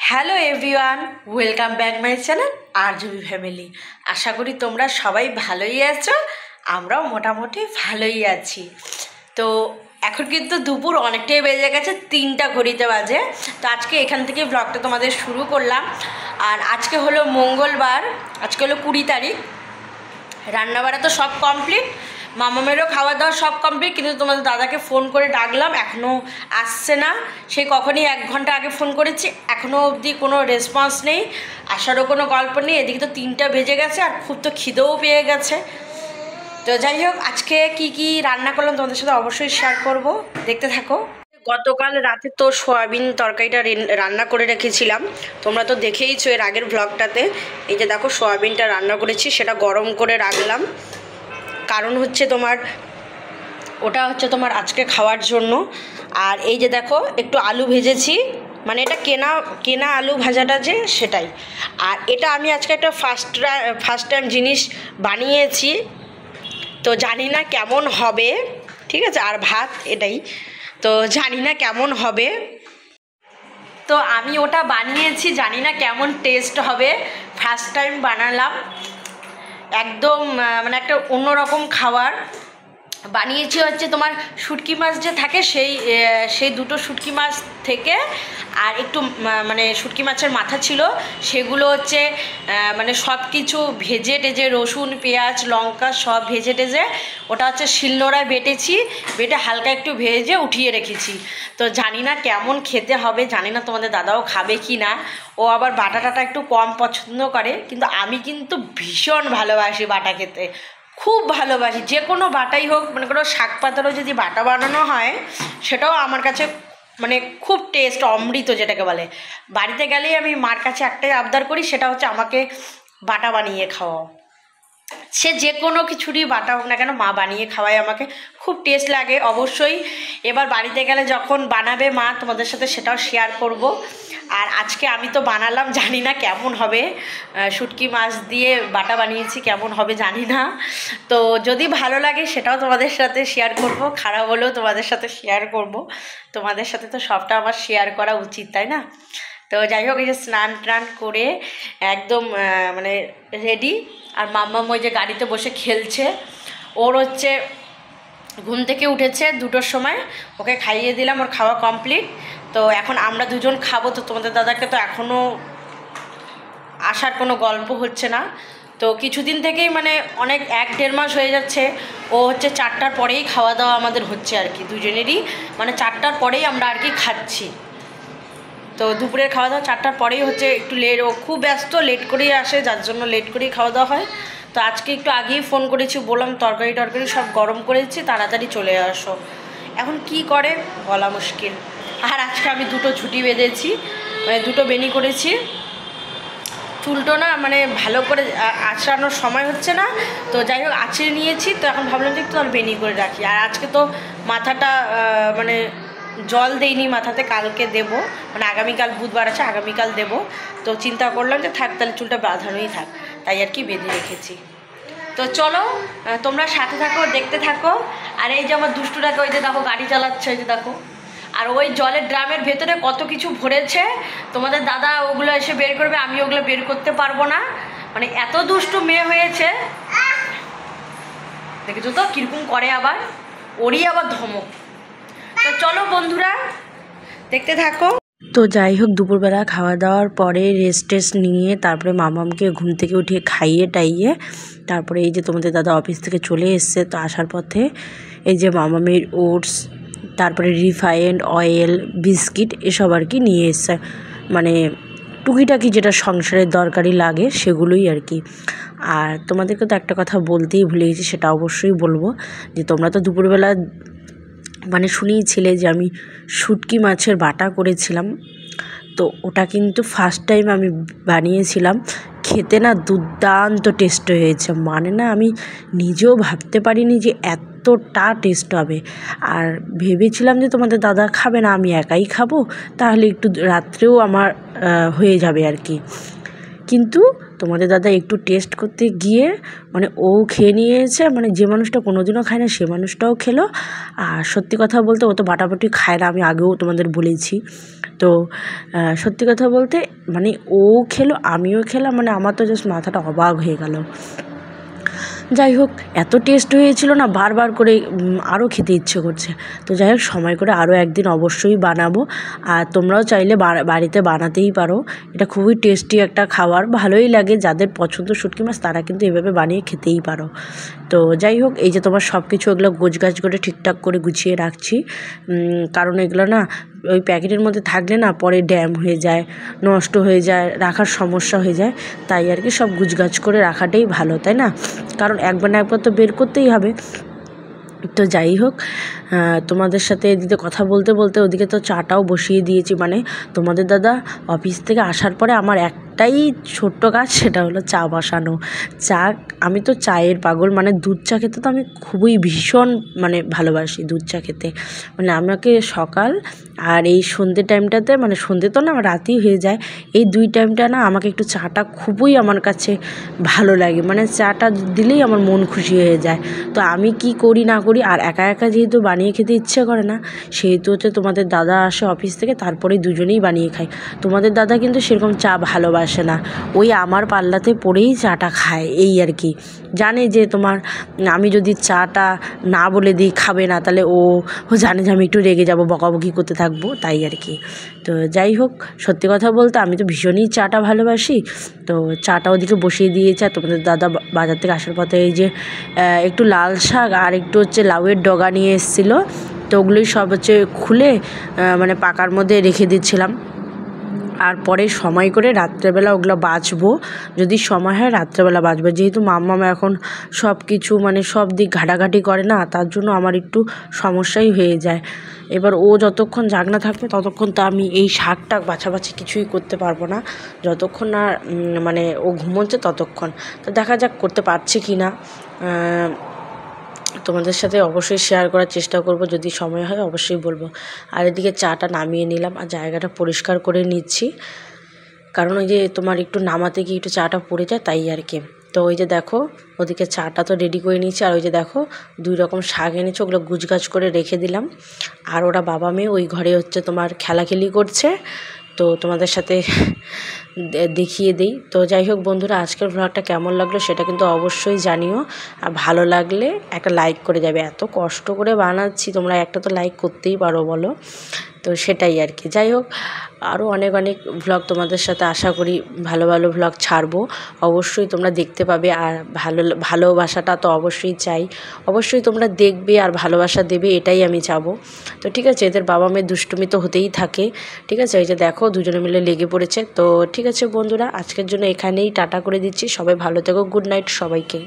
Hello everyone, welcome back my channel RJB family. আশা করি তোমরা সবাই ভালোই আছো, আমরাও মোটামুটি ভালোই আছি। তো এখন কিন্তু দুপুর অনেকটাই বেজে গেছে, 3টা ঘড়িতে বাজে। তো আজকে এখান থেকে ব্লগটা তোমাদের শুরু করলাম। আর আজকে হলো মঙ্গলবার, আজকে হলো 20 তারিখ। রান্নাবাড়া তো সব কমপ্লিট, মামামেরও খাওয়া দাওয়া সব কমপ্লিট, কিন্তু তোমাদের দাদাকে ফোন করে ডাকলাম, এখনও আসছে না। সেই কখনই 1 ঘন্টা আগে ফোন করেছি, এখনও অবধি কোনো রেসপন্স নেই, আসারও কোনো গল্প নেই। এদিকে তো 3টা বেজে গেছে, আর খুব তো খিদেও পেয়ে গেছে। তো যাই হোক, আজকে কি কি রান্না করলাম তোমাদের সাথে অবশ্যই শেয়ার করব, দেখতে থাকো। গতকাল রাতে তো সয়াবিন তরকারিটা রান্না করে রেখেছিলাম, তোমরা তো দেখেইছো এর আগের ব্লগটাতে। এই যে দেখো সয়াবিনটা রান্না করেছি, সেটা গরম করে রাখলাম, কারণ হচ্ছে তোমার ওটা হচ্ছে তোমার আজকে খাওয়ার জন্য। আর এই যে দেখো একটু আলু ভেজেছি, মানে এটা কেনা আলু ভাজাটা যে সেটাই। আর এটা আমি আজকে একটা ফার্স্ট টাইম জিনিস বানিয়েছি, তো জানি না কেমন হবে, ঠিক আছে। আর ভাত এটাই, তো জানি না কেমন হবে। তো আমি ওটা বানিয়েছি, জানি না কেমন টেস্ট হবে, ফার্স্ট টাইম বানালাম। একদম মানে একটা অন্যরকম খাবার বানিয়েছি। হচ্ছে তোমার শুটকি মাছ যে থাকে, সেই দুটো শুটকি মাছ থেকে আর একটু মানে শুটকি মাছের মাথা ছিল, সেগুলো হচ্ছে মানে সব কিছু ভেজে টেজে, রসুন পেঁয়াজ লঙ্কা সব ভেজে টেজে ওটা হচ্ছে শিলনোড়ায় বেটে হালকা একটু ভেজে উঠিয়ে রেখেছি। তো জানি না কেমন খেতে হবে, জানি না তোমাদের দাদাও খাবে কি না। ও আবার বাটাটাটা একটু কম পছন্দ করে, কিন্তু আমি কিন্তু ভীষণ ভালোবাসি বাটা খেতে, খুব ভালোবাসি। যে কোনো বাটাই হোক, মানে কোনো শাক পাতারও যদি বাটা বানানো হয়, সেটাও আমার কাছে মানে খুব টেস্ট, অমৃত যেটাকে বলে। বাড়িতে গেলেই আমি মার কাছে একটাই আবদার করি, সেটা হচ্ছে আমাকে বাটা বানিয়ে খাওয়াও। সে যে কোনো কিছুরই বাটা হোক না কেন, মা বানিয়ে খাওয়ায় আমাকে, খুব টেস্ট লাগে। অবশ্যই এবার বাড়িতে গেলে যখন বানাবে মা, তোমাদের সাথে সেটাও শেয়ার করব। আর আজকে আমি তো বানালাম, জানি না কেমন হবে। শুটকি মাছ দিয়ে বাটা বানিয়েছি, কেমন হবে জানি না। তো যদি ভালো লাগে সেটাও তোমাদের সাথে শেয়ার করব, খারাপ হলেও তোমাদের সাথে শেয়ার করব। তোমাদের সাথে তো সবটা আমার শেয়ার করা উচিত, তাই না? তো যাই হোক, এই যে স্নান টান করে একদম মানে রেডি। আর মাম্মাম ওই যে গাড়িতে বসে খেলছে, ওর হচ্ছে ঘুম থেকে উঠেছে 2টোর সময়, ওকে খাইয়ে দিলাম, ওর খাওয়া কমপ্লিট। তো এখন আমরা দুজন খাবো। তো তোমাদের দাদাকে তো এখনও আসার কোনো গল্প হচ্ছে না। তো কিছুদিন থেকেই মানে অনেক 1-1.5 মাস হয়ে যাচ্ছে, ও হচ্ছে 4টার পরেই খাওয়া দাওয়া আমাদের হচ্ছে আর কি, দুজনেরই মানে 4টার পরেই আমরা আর কি খাচ্ছি। তো দুপুরের খাওয়া দাওয়া 4টার পরেই হচ্ছে, একটু লেট, ও খুব ব্যস্ত, লেট করেই আসে, যার জন্য লেট করেই খাওয়া দাওয়া হয়। তো আজকে একটু আগেই ফোন করেছি, বললাম তরকারি সব গরম করেছি, তাড়াতাড়ি চলে আসো। এখন কি করে বলা মুশকিল। আর আজকে আমি 2টো ছুটি বেঁধেছি, মানে 2টো বেনি করেছি। চুলটো না মানে ভালো করে আঁচড়ানোর সময় হচ্ছে না, তো যাই হোক আঁচড়ে নিয়েছি। তো এখন ভাবলাম যে একটু আর বেনি করে রাখি। আর আজকে তো মাথাটা মানে জল দেইনি মাথাতে, কালকে দেব, মানে আগামীকাল বুধবার আছে, আগামীকাল দেব। তো চিন্তা করলাম যে থাক, তাহলে চুলটা বাঁধানোই থাক, তাই আর কি বেঁধে রেখেছি। তো চলো তোমরা সাথে থাকো, দেখতে থাকো। আর এই যে আমার দুষ্টুটাকে, ওই যে দেখো গাড়ি চালাচ্ছে, ওই যে দেখো। আর ওই জলের ড্রামের ভেতরে কত কিছু ভরেছে, তোমাদের দাদা ওগুলো এসে বের করবে, আমি ওগুলো বের করতে পারবো না, মানে এত দুষ্টু মেয়ে হয়েছে। দেখেছো তো কীরকম করে, আবার ওরই আবার ধমক। তো চলো বন্ধুরা, দেখতে থাকো। তো যাই হোক, দুপুরবেলা খাওয়া দাওয়ার পরে রেস্ট নিয়ে তারপরে মামামকে ঘুম থেকে উঠিয়ে খাইয়ে টাইয়ে তারপরে এই যে তোমাদের দাদা অফিস থেকে চলে এসছে। তো আসার পথে এই যে মামামের ওটস, তারপরে রিফাইন্ড অয়েল, বিস্কিট এসব আর কি নিয়ে এসছে, মানে টুকিটাকি যেটা সংসারের দরকারি লাগে সেগুলোই আর কি। আর তোমাদেরকে তো একটা কথা বলতেই ভুলে গেছি, সেটা অবশ্যই বলবো, যে তোমরা তো দুপুরবেলা মানে শুনিয়েছিলে যে আমি শুটকি মাছের বাটা করেছিলাম। তো ওটা কিন্তু ফার্স্ট টাইম আমি বানিয়েছিলাম, খেতে না দুর্দান্ত টেস্ট হয়েছে, মানে না আমি নিজেও ভাবতে পারিনি যে এতটা টেস্ট হবে। আর ভেবেছিলাম যে তোমাদের দাদা খাবে না, আমি একাই খাবো, তাহলে একটু রাত্রেও আমার হয়ে যাবে আর কি। কিন্তু তোমাদের দাদা একটু টেস্ট করতে গিয়ে মানে ও খেয়ে নিয়েছে, মানে যে মানুষটা কোনোদিনও খায় না সে মানুষটাও খেলো। আর সত্যি কথা বলতে ও তো বাটাবাটি খায় না, আমি আগেও তোমাদের বলেছি। তো সত্যি কথা বলতে মানে ও খেলো আমিও খেলাম, মানে আমার তো জাস্ট মাথাটা অবাক হয়ে গেল। যাই হোক, এত টেস্ট হয়েছিল না, বারবার করে আরও খেতে ইচ্ছে করছে। তো যাই হোক, সময় করে আরও একদিন অবশ্যই বানাবো। আর তোমরাও চাইলে বাড়িতে বানাতেই পারো। এটা খুবই টেস্টি একটা খাবার, ভালোই লাগে। যাদের পছন্দ শুটকি মাছ তারা কিন্তু এভাবে বানিয়ে খেতেই পারো। তো যাই হোক, এই যে তোমার সব কিছু এগুলো গোছগাছ করে ঠিকঠাক করে গুছিয়ে রাখছি, কারণ এগুলো না ওই প্যাকেটের মধ্যে থাকলে না পরে ড্যাম হয়ে যায়, নষ্ট হয়ে যায়, রাখার সমস্যা হয়ে যায়। তাই আর কি সব গুছগাছ করে রাখাটাই ভালো, তাই না? কারণ একবার না একবার তো বের করতেই হবে। তো যাই হোক, তোমাদের সাথে এদিকে কথা বলতে বলতে ওদিকে তো চাটাও বসিয়ে দিয়েছি। মানে তোমাদের দাদা অফিস থেকে আসার পরে আমার একটাই ছোট্ট কাজ, সেটা হলো চা বসানো। চা, আমি তো চায়ের পাগল, মানে দুধ চা খেতে তো আমি খুবই ভীষণ মানে ভালোবাসি দুধ চা খেতে। মানে আমাকে সকাল আর এই সন্ধ্যে টাইমটাতে, মানে সন্ধ্যে তো না রাতই হয়ে যায়, এই দুই টাইমটা না আমাকে একটু চাটা খুবই আমার কাছে ভালো লাগে। মানে চাটা দিলেই আমার মন খুশি হয়ে যায়। তো আমি কি করি না করি, আর একা একা যেহেতু বানিয়ে খেতে ইচ্ছে করে না, সেহেতু হচ্ছে তোমাদের দাদা আসে অফিস থেকে, তারপরেই দুজনেই বানিয়ে খাই। তোমাদের দাদা কিন্তু সেরকম চা ভালোবাসে না, ওই আমার পাল্লাতে পড়েই চাটা খায়, এই আর কি। জানে যে তোমার আমি যদি চাটা না বলে দিই খাবে না, তাহলে ও জানে যে আমি একটু রেগে যাবো, বকাবকি করতে থাকবো, তাই আর কি। তো যাই হোক, সত্যি কথা বলতে আমি তো ভীষণই চাটা ভালোবাসি। তো চাটা ওদিকে বসিয়ে দিয়েছে। আর তোমাদের দাদা বাজার থেকে আসার পথে এই যে একটু লাল শাক আর একটু হচ্ছে লাউয়ের ডগা নিয়ে এসেছিলো। তো ওগুলোই সব হচ্ছে খুলে মানে পাকার মধ্যে রেখে দিচ্ছিলাম। আর পরে সময় করে রাত্রেবেলা ওগুলো বাছবো, যদি সময় হয় রাত্রেবেলা বাছবো। যেহেতু মাম্মাম এখন সব কিছু মানে সব দিক ঘাটাঘাটি করে না, তার জন্য আমার একটু সমস্যাই হয়ে যায়। এবার ও যতক্ষণ জাগনা থাকবে ততক্ষণ তো আমি এই শাক বাছাবাছি কিছুই করতে পারবো না, যতক্ষণ না মানে ও ঘুমোচ্ছে ততক্ষণ। তো দেখা যাক করতে পারছি কি না, তোমাদের সাথে অবশ্যই শেয়ার করার চেষ্টা করব, যদি সময় হয় অবশ্যই বলবো। আর এদিকে চাটা নামিয়ে নিলাম আর জায়গাটা পরিষ্কার করে নিচ্ছি, কারণ ওই যে তোমার একটু নামাতে গিয়ে একটু চাটা পড়ে যায়, তাই আর কি। তো ওই যে দেখো, ওদিকে চাটা তো রেডি করে নিয়েছি। আর ওই যে দেখো 2 রকম শাক এনেছে, ওগুলো গুছগাছ করে রেখে দিলাম। আর ওরা বাবা মেয়ে ওই ঘরে হচ্ছে তোমার খেলাখেলি করছে। তো তোমাদের সাথে দেখিয়ে দিই। তো যাই হোক বন্ধুরা, আজকের ভ্লগটা কেমন লাগলো সেটা কিন্তু অবশ্যই জানিও। আর ভালো লাগলে একটা লাইক করে যাবে। এত কষ্ট করে বানাচ্ছি, তোমরা একটা তো লাইক করতেই পারো বলো। তো সেটাই আর কি। যাই হোক, আরও অনেক অনেক ভ্লগ তোমাদের সাথে আশা করি ভালো ভালো ভ্লগ ছাড়বো, অবশ্যই তোমরা দেখতে পাবে। আর ভালোবাসাটা তো অবশ্যই চাই, অবশ্যই তোমরা দেখবে আর ভালোবাসা দেবে, এটাই আমি চাবো। তো ঠিক আছে, এদের বাবা মেয়ের দুষ্টুমি তো হতেই থাকে। ঠিক আছে, এই যে দেখো দুজনে মিলে লেগে পড়েছে। তো ঠিক আছে বন্ধুরা, আজকের জন্য এখানেই টাটা করে দিচ্ছি। সবাই ভালো থেকো, গুড নাইট সবাইকে।